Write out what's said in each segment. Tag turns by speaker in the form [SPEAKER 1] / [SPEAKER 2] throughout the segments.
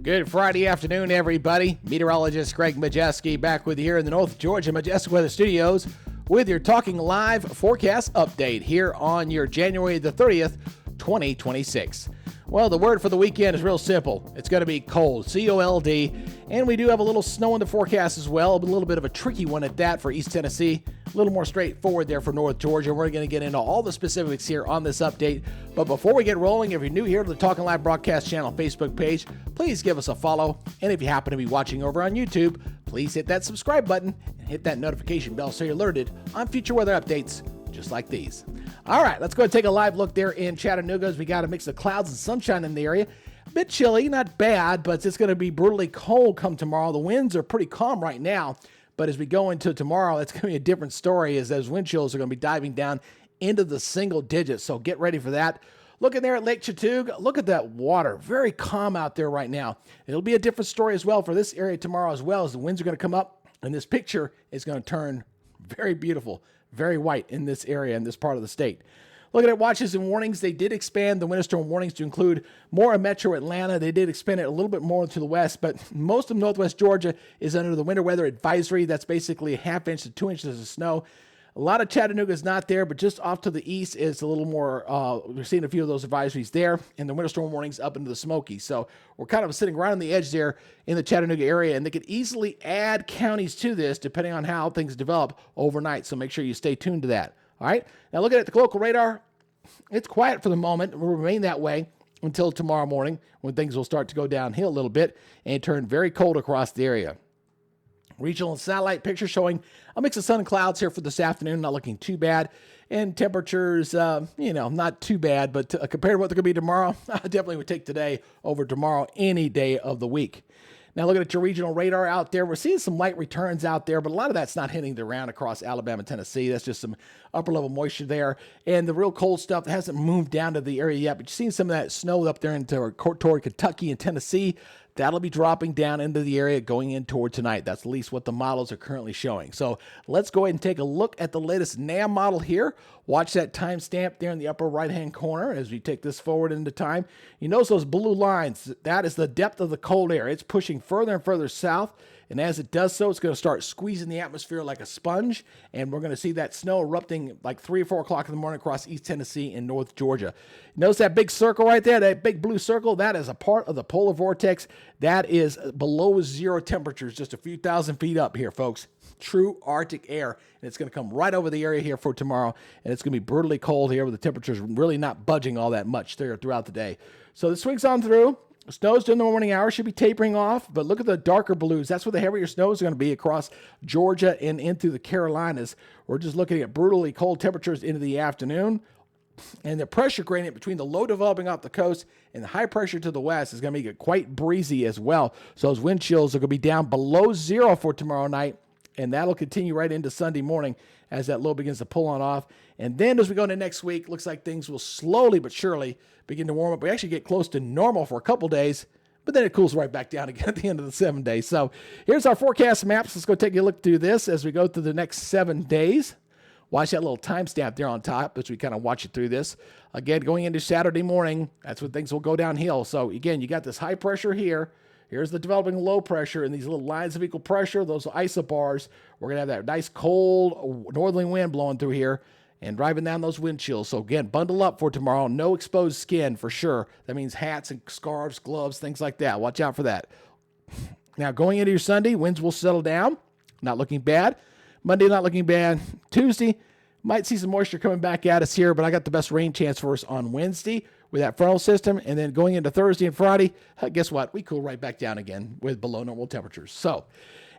[SPEAKER 1] Good Friday afternoon, everybody. Meteorologist Greg Majewski back with you here in the North Georgia Majestic Weather Studios with your Talking Live forecast update here on your January the 30th, 2026. Well, the word for the weekend is real simple. It's going to be cold, C-O-L-D, and we do have a little snow in the forecast as well, but a little bit of a tricky one at that for East Tennessee. A little more straightforward there for North Georgia. We're going to get into all the specifics here on this update. But before we get rolling, if you're new here to the Talking Live Broadcast Channel Facebook page, please give us a follow. And if you happen to be watching over on YouTube, please hit that subscribe button and hit that notification bell so you're alerted on future weather updates just like these. All right, let's go and take a live look there in Chattanooga as we got a mix of clouds and sunshine in the area. A bit chilly, not bad, but it's going to be brutally cold come tomorrow. The winds are pretty calm right now, but as we go into tomorrow, it's going to be a different story as those wind chills are going to be diving down into the single digits, so get ready for that. Looking there at Lake Chattooga, look at that water. Very calm out there right now. It'll be a different story as well for this area tomorrow as well, as the winds are going to come up, and this picture is going to turn very beautiful, very white in this area, in this part of the state. Looking at watches and warnings, they did expand the winter storm warnings to include more of metro Atlanta. They did expand it a little bit more to the west, but most of northwest Georgia is under the winter weather advisory. That's basically a half inch to 2 inches of snow. A lot of Chattanooga is not there, but just off to the east is a little more, we're seeing a few of those advisories there, and the winter storm warnings up into the Smokies. So we're kind of sitting right on the edge there in the Chattanooga area, and they could easily add counties to this depending on how things develop overnight. So make sure you stay tuned to that. All right. Now looking at the local radar, it's quiet for the moment. It will remain that way until tomorrow morning when things will start to go downhill a little bit and turn very cold across the area. Regional and satellite picture showing a mix of sun and clouds here for this afternoon, not looking too bad. And temperatures, not too bad, but compared to what they're going to be tomorrow, I definitely would take today over tomorrow any day of the week. Now looking at your regional radar out there, we're seeing some light returns out there, but a lot of that's not hitting the ground across Alabama and Tennessee. That's just some upper level moisture there. And the real cold stuff that hasn't moved down to the area yet, but you're seeing some of that snow up there toward Kentucky and Tennessee. That'll be dropping down into the area going in toward tonight. That's at least what the models are currently showing. So let's go ahead and take a look at the latest NAM model here. Watch that timestamp there in the upper right-hand corner as we take this forward into time. You notice those blue lines. That is the depth of the cold air. It's pushing further and further south. And as it does so, it's going to start squeezing the atmosphere like a sponge. And we're going to see that snow erupting like 3 or 4 o'clock in the morning across East Tennessee and North Georgia. Notice that big circle right there, that big blue circle? That is a part of the polar vortex. That is below zero temperatures, just a few thousand feet up here, folks. True Arctic air. And it's going to come right over the area here for tomorrow. And it's going to be brutally cold here with the temperatures really not budging all that much there throughout the day. So this swings on through. Snows during the morning hours should be tapering off, but look at the darker blues. That's where the heavier snows are going to be across Georgia and into the Carolinas. We're just looking at brutally cold temperatures into the afternoon. And the pressure gradient between the low developing off the coast and the high pressure to the west is going to make it quite breezy as well. So those wind chills are going to be down below zero for tomorrow night, and that'll continue right into Sunday morning as that low begins to pull on off. And then as we go into next week, looks like things will slowly but surely begin to warm up. We actually get close to normal for a couple days, but then it cools right back down again at the end of the 7 days. So here's our forecast maps. Let's go take a look through this as we go through the next 7 days. Watch that little timestamp there on top as we kind of watch it through this. Again, going into Saturday morning, that's when things will go downhill. So again, you got this high pressure here. Here's the developing low pressure and these little lines of equal pressure, those isobars. We're going to have that nice cold northerly wind blowing through here and driving down those wind chills. So again, bundle up for tomorrow. No exposed skin for sure. That means hats and scarves, gloves, things like that. Watch out for that. Now going into your Sunday, winds will settle down. Not looking bad. Monday, not looking bad. Tuesday, might see some moisture coming back at us here, but I got the best rain chance for us on Wednesday with that frontal system. And then going into Thursday and Friday, guess what? We cool right back down again with below normal temperatures. So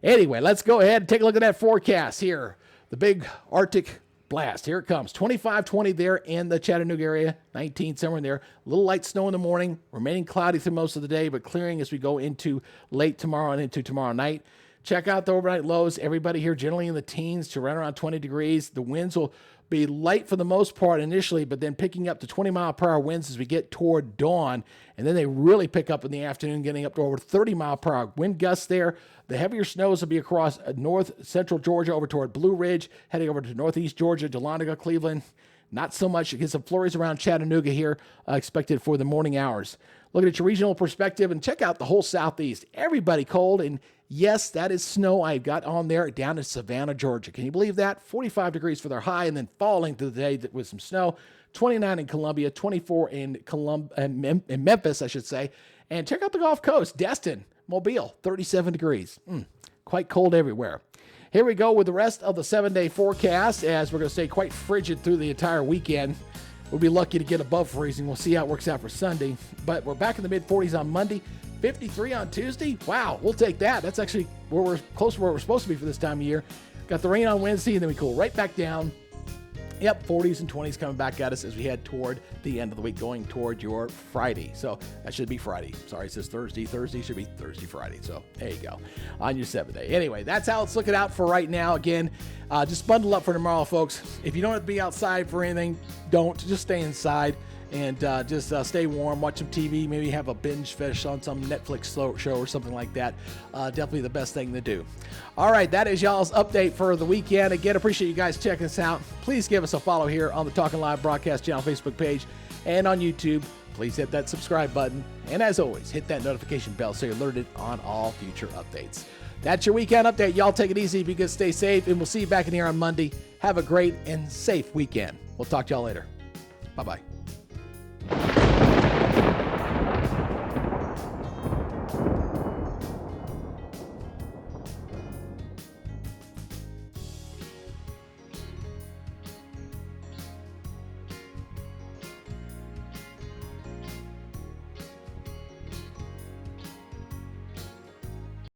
[SPEAKER 1] anyway, let's go ahead and take a look at that forecast here. The big Arctic blast. Here it comes. 25-20 there in the Chattanooga area. 19 somewhere in there. A little light snow in the morning. Remaining cloudy through most of the day, but clearing as we go into late tomorrow and into tomorrow night. Check out the overnight lows. Everybody here generally in the teens to right around 20 degrees. The winds will be light for the most part initially, but then picking up to 20-mile-per-hour winds as we get toward dawn. And then they really pick up in the afternoon, getting up to over 30-mile-per-hour wind gusts there. The heavier snows will be across north central Georgia over toward Blue Ridge, heading over to northeast Georgia, Dahlonega, Cleveland. Not so much. You get some flurries around Chattanooga here expected for the morning hours. Looking at your regional perspective and check out the whole southeast. Everybody cold, and yes, that is snow I got on there down in Savannah, Georgia. Can you believe that? 45 degrees for their high, and then falling through the day with some snow. 29 in Columbia, 24 in Memphis, I should say. And check out the Gulf Coast, Destin, Mobile, 37 degrees. Quite cold everywhere. Here we go with the rest of the 7-day forecast, as we're going to stay quite frigid through the entire weekend. We'll be lucky to get above freezing. We'll see how it works out for Sunday. But we're back in the mid-40s on Monday, 53 on Tuesday. Wow, we'll take that. That's actually where we're close to where we're supposed to be for this time of year. Got the rain on Wednesday, and then we cool right back down. Yep, 40s and 20s coming back at us as we head toward the end of the week, going toward your Friday. So that should be Friday. Sorry, it says Thursday. Thursday should be Thursday, Friday. So there you go on your 7th day. Anyway, that's how it's looking out for right now. Again, just bundle up for tomorrow, folks. If you don't have to be outside for anything, don't. Just stay inside and just stay warm, watch some TV, maybe have a binge fish on some Netflix show or something like that. Definitely the best thing to do. All right, that is y'all's update for the weekend. Again, appreciate you guys checking us out. Please give us a follow here on the Talking Live Broadcast Channel Facebook page and on YouTube. Please hit that subscribe button. And as always, hit that notification bell so you're alerted on all future updates. That's your weekend update. Y'all take it easy. Be good, stay safe, and we'll see you back in here on Monday. Have a great and safe weekend. We'll talk to y'all later. Bye-bye.